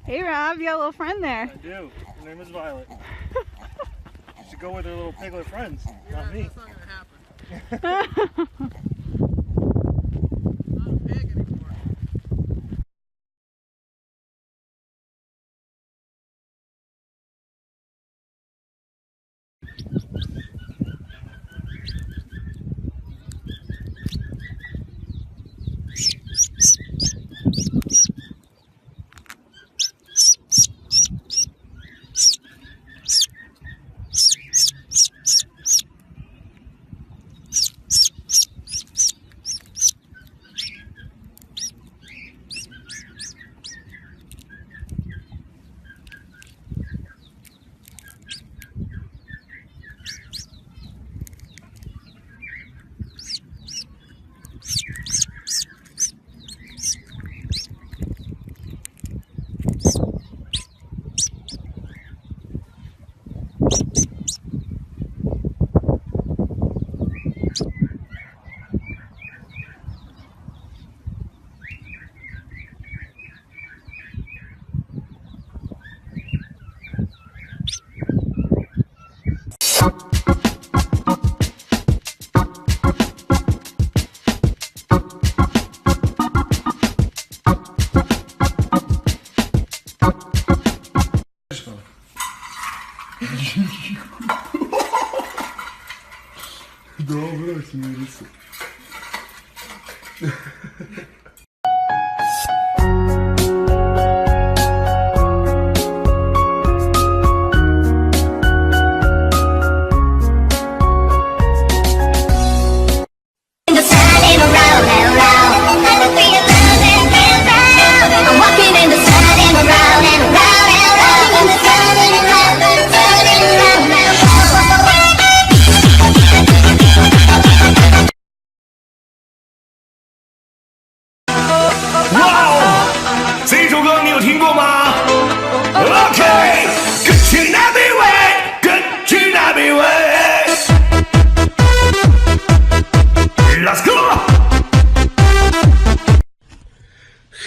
Hey Rob, you got a little friend there. I do. Her name is Violet. You should go with her little piglet friends, not me. That's not gonna happen. Not a pig anymore. Dobro smiri se.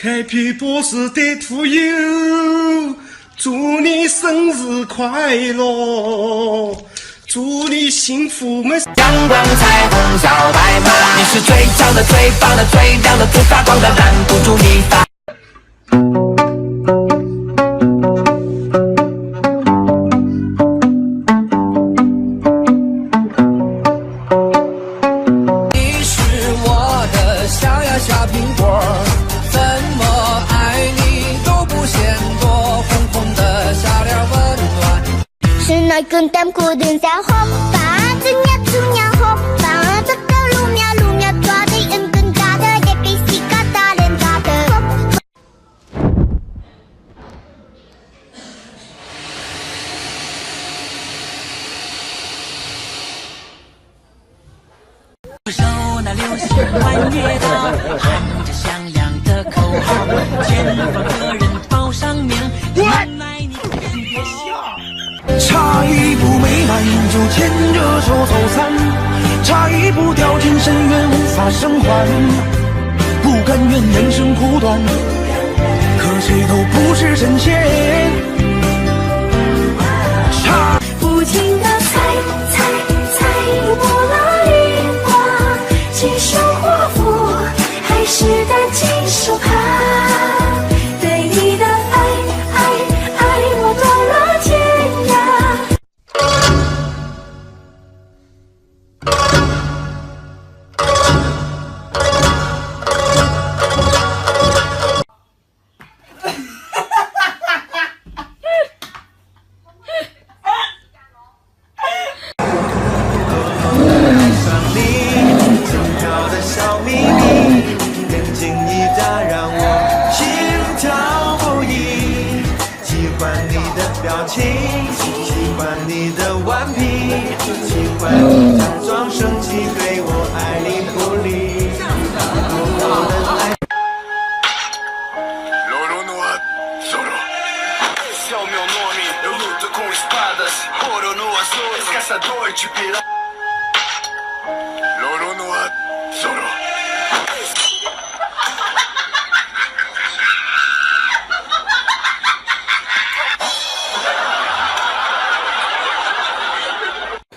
Happy birthday to you， 祝你生日快乐，祝你幸福美。阳光彩虹小白马，你是最强的、最棒的、最亮的、最发光的，拦不住你发。你是我的小呀小苹果，怎么爱你都不嫌多，红红的小脸温暖。是那根淡苦的小火把，这鸟出鸟火把，这个路苗抓的人更大的，也比西瓜大人大的。手那流星弯月刀，喊着响亮的口号，前方的人报上名，原来你别笑。差一步没完就牵着手走散，差一步掉进深渊无法生还，不甘愿人生苦短，可谁都不是神仙。差不停的猜，又过了雨花，接受祸福，还是得接受它。对你的爱，我断了天涯。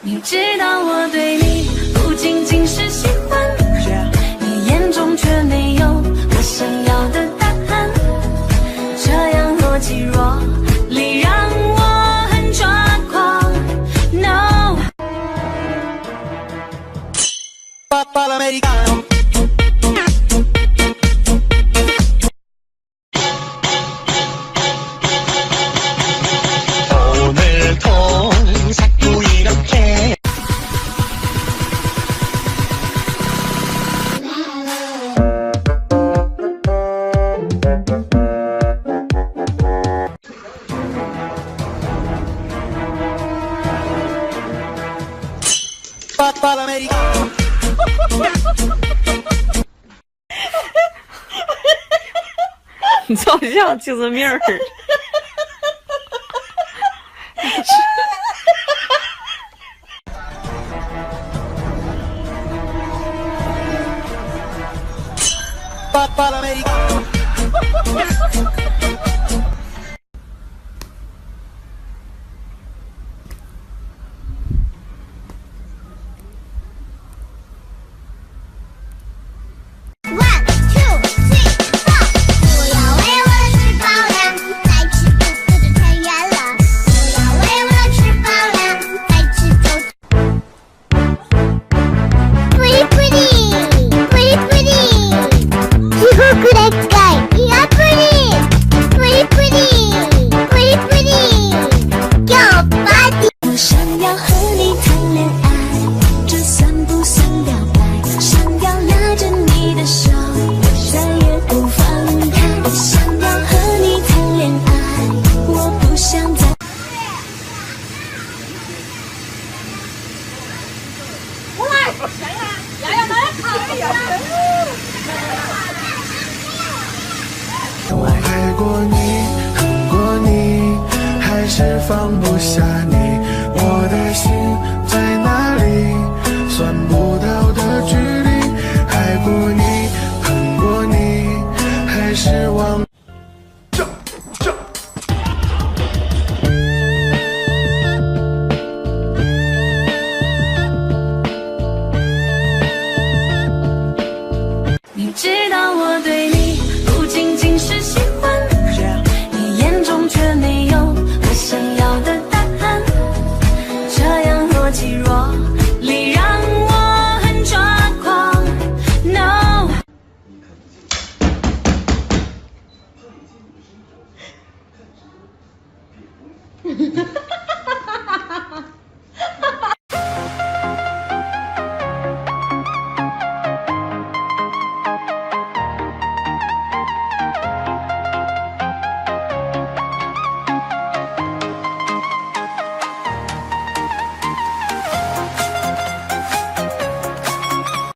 你知道我对你不仅仅是喜欢，你眼中却没有我想要的答案，这样若即若离让我很抓狂。No。你照相就是命儿。爱过你，恨过你，还是放不下你，我的心在哪里？算不